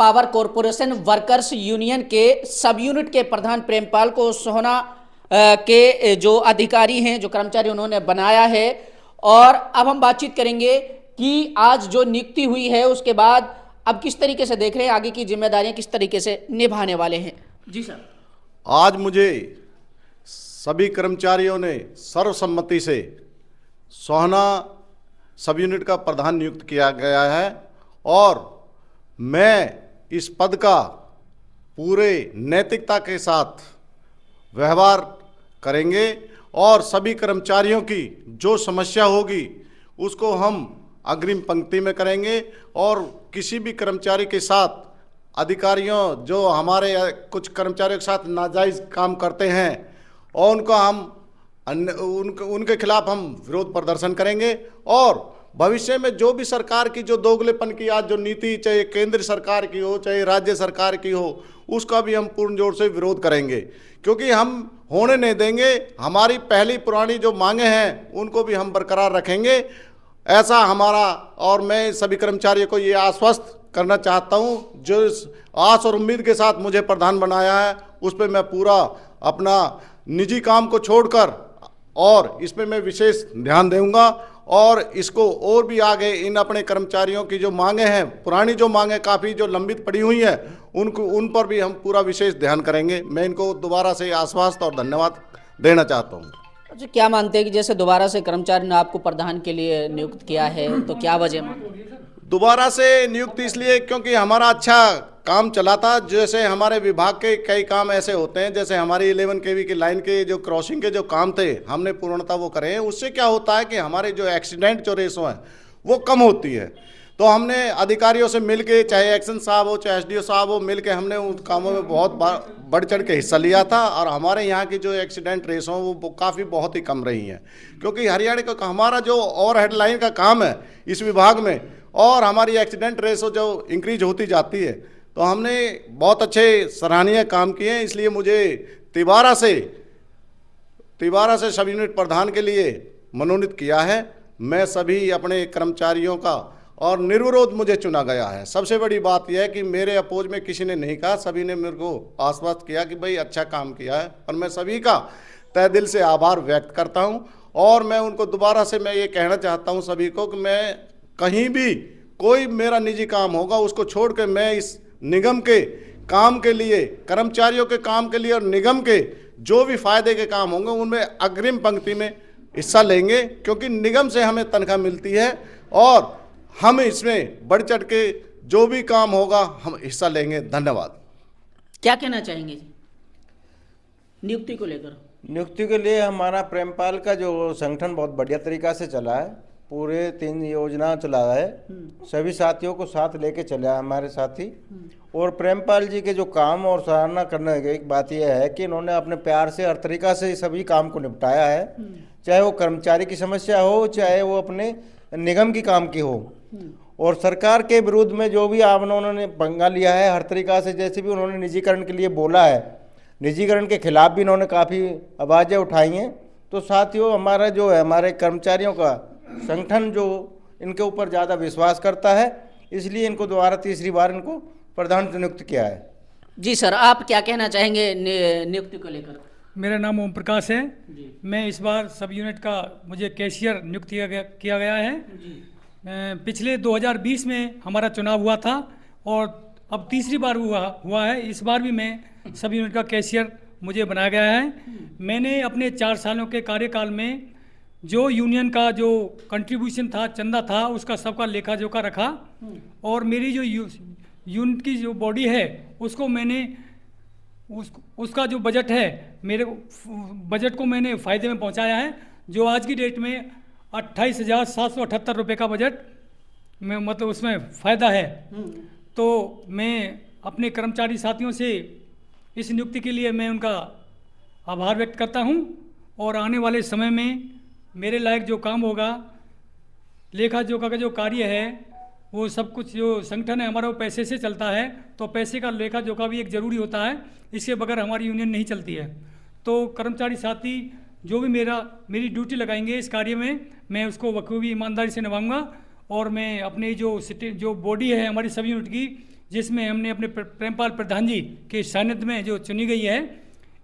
Power corporation workers union के सब unit के प्रधान प्रेमपाल को सोहना के जो अधिकारी हैं, जो कर्मचारी उन्होंने बनाया है। और अब हम बातचीत करेंगे कि आज जो नियुक्ति हुई है उसके बाद अब किस तरीके से देख रहे हैं, आगे की जिम्मेदारियां किस तरीके से निभाने वाले हैं। जी सर। आज मुझे सभी कर्मचारियों ने सर्वसम्मति से सोहना सब यूनिट का प्रधान नियुक्त किया गया है और मैं इस पद का पूरे नैतिकता के साथ व्यवहार करेंगे और सभी कर्मचारियों की जो समस्या होगी उसको हम अग्रिम पंक्ति में करेंगे और किसी भी कर्मचारी के साथ अधिकारियों जो हमारे कुछ कर्मचारियों के साथ नाजायज़ काम करते हैं और उनके खिलाफ हम विरोध प्रदर्शन करेंगे। और भविष्य में जो भी सरकार की जो दोगलेपन की आज जो नीति, चाहे केंद्र सरकार की हो चाहे राज्य सरकार की हो, उसका भी हम पूर्ण जोर से विरोध करेंगे, क्योंकि हम होने नहीं देंगे। हमारी पहली पुरानी जो मांगे हैं उनको भी हम बरकरार रखेंगे, ऐसा हमारा। और मैं सभी कर्मचारियों को ये आश्वस्त करना चाहता हूँ, जो आस और उम्मीद के साथ मुझे प्रधान बनाया है उस पर मैं पूरा अपना निजी काम को छोड़कर और इसमें मैं विशेष ध्यान दूंगा और इसको और भी आगे इन अपने कर्मचारियों की जो मांगे हैं, पुरानी जो मांगे काफ़ी जो लंबित पड़ी हुई हैं, उन पर भी हम पूरा विशेष ध्यान करेंगे। मैं इनको दोबारा से आश्वस्त और धन्यवाद देना चाहता हूँ। अच्छा, क्या मानते हैं कि जैसे दोबारा से कर्मचारी ने आपको प्रधान के लिए नियुक्त किया है, तो क्या वजह मानते हैं? दोबारा से नियुक्त इसलिए क्योंकि हमारा अच्छा काम चला था। जैसे हमारे विभाग के कई काम ऐसे होते हैं, जैसे हमारी 11 kV की लाइन के जो क्रॉसिंग के जो काम थे हमने पूर्णतः वो करे हैं। उससे क्या होता है कि हमारे जो एक्सीडेंट जो रेशो हैं वो कम होती है। तो हमने अधिकारियों से मिलके, चाहे एक्शन साहब हो चाहे एसडीओ साहब हो, मिलके हमने उन कामों में बहुत बढ़ चढ़ के हिस्सा लिया था और हमारे यहाँ की जो एक्सीडेंट रेशो वो काफ़ी बहुत ही कम रही हैं, क्योंकि हरियाणा का हमारा जो ओवरहेड लाइन का काम है इस विभाग में और हमारी एक्सीडेंट रेशो जो इंक्रीज होती जाती है, तो हमने बहुत अच्छे सराहनीय काम किए हैं। इसलिए मुझे तिबारा से सब यूनिट प्रधान के लिए मनोनीत किया है। मैं सभी अपने कर्मचारियों का और निर्विरोध मुझे चुना गया है। सबसे बड़ी बात यह है कि मेरे अपोज में किसी ने नहीं कहा, सभी ने मेरे को आश्वस्त किया कि भाई अच्छा काम किया है और मैं सभी का तहे दिल से आभार व्यक्त करता हूं। और मैं उनको दोबारा से मैं ये कहना चाहता हूं सभी को कि मैं कहीं भी कोई मेरा निजी काम होगा उसको छोड़ के मैं इस निगम के काम के लिए, कर्मचारियों के काम के लिए और निगम के जो भी फायदे के काम होंगे उनमें अग्रिम पंक्ति में हिस्सा लेंगे, क्योंकि निगम से हमें तनख्वाह मिलती है और हम इसमें बढ़ चढ़ के जो भी काम होगा हम हिस्सा लेंगे। धन्यवाद। क्या कहना चाहेंगे नियुक्ति को लेकर? नियुक्ति के लिए हमारा प्रेमपाल का जो संगठन बहुत बढ़िया तरीका से चला है, पूरे 3 योजना चला है, सभी साथियों को साथ लेके चला है हमारे साथी। और प्रेमपाल जी के जो काम और सराहना करने की एक बात यह है कि इन्होंने अपने प्यार से हर तरीका से सभी काम को निपटाया है, चाहे वो कर्मचारी की समस्या हो चाहे वो अपने निगम की काम की हो। और सरकार के विरुद्ध में जो भी उन्होंने पंगा लिया है हर तरीका से, जैसे भी उन्होंने निजीकरण के लिए बोला है, निजीकरण के खिलाफ भी इन्होंने काफ़ी आवाज़ें उठाई हैं। तो साथियों, हमारा जो है हमारे कर्मचारियों का संगठन जो इनके ऊपर ज़्यादा विश्वास करता है, इसलिए इनको दोबारा तीसरी बार इनको प्रधान नियुक्त किया है। जी सर, आप क्या कहना चाहेंगे नियुक्ति को लेकर? मेरा नाम ओम प्रकाश है। मैं इस बार सब यूनिट का मुझे कैशियर नियुक्त किया गया है। पिछले 2020 में हमारा चुनाव हुआ था और अब तीसरी बार हुआ है। इस बार भी मैं सब यूनिट का कैशियर मुझे बनाया गया है। मैंने अपने 4 सालों के कार्यकाल में जो यूनियन का जो कंट्रीब्यूशन था, चंदा था, उसका सबका लेखा जोखा रखा और मेरी जो यूनिट की जो बॉडी है उसको मैंने उसका जो बजट है, मेरे बजट को मैंने फ़ायदे में पहुंचाया है, जो आज की डेट में 28,778 रुपये का बजट में मतलब उसमें फ़ायदा है। तो मैं अपने कर्मचारी साथियों से इस नियुक्ति के लिए मैं उनका आभार व्यक्त करता हूं और आने वाले समय में मेरे लायक जो काम होगा, लेखा जोखा का जो कार्य है, वो सब कुछ जो संगठन है हमारा वो पैसे से चलता है, तो पैसे का लेखा जोखा भी एक ज़रूरी होता है, इसके बगैर हमारी यूनियन नहीं चलती है। तो कर्मचारी साथी जो भी मेरी ड्यूटी लगाएंगे इस कार्य में, मैं उसको बखूबी ईमानदारी से निभाऊंगा और मैं अपनी जो बॉडी है हमारी सभी यूनिट की, जिसमें हमने अपने प्रेमपाल प्रधान जी के सानिध्य में जो चुनी गई है,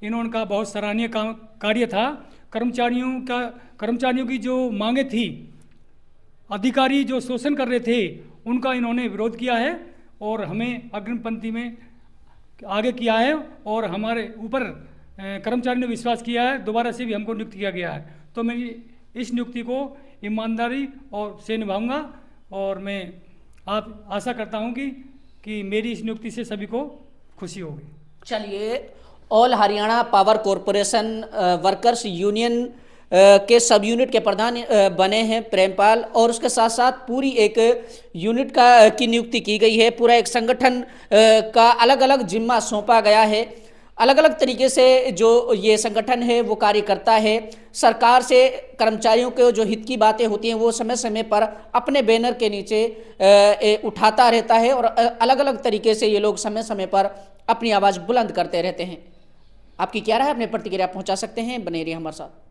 इन्होंने का बहुत सराहनीय काम कार्य था। कर्मचारियों की जो मांगे थी, अधिकारी जो शोषण कर रहे थे, उनका इन्होंने विरोध किया है और हमें अग्रिम पंक्ति में आगे किया है और हमारे ऊपर कर्मचारियों ने विश्वास किया है, दोबारा से भी हमको नियुक्त किया गया है। तो मैं इस नियुक्ति को ईमानदारी और से निभाऊंगा और मैं आप आशा करता हूं कि मेरी इस नियुक्ति से सभी को खुशी होगी। चलिए, all Haryana power corporation workers union के सब यूनिट के प्रधान बने हैं प्रेमपाल, और उसके साथ साथ पूरी एक यूनिट की नियुक्ति की गई है। पूरा एक संगठन का अलग अलग जिम्मा सौंपा गया है। अलग अलग तरीके से जो ये संगठन है वो कार्य करता है। सरकार से कर्मचारियों के जो हित की बातें होती हैं वो समय समय पर अपने बैनर के नीचे उठाता रहता है और अलग अलग तरीके से ये लोग समय समय पर अपनी आवाज़ बुलंद करते रहते हैं। आपकी क्या राय है? अपने प्रतिक्रिया पहुंचा सकते हैं, बने रहिए हमारे साथ।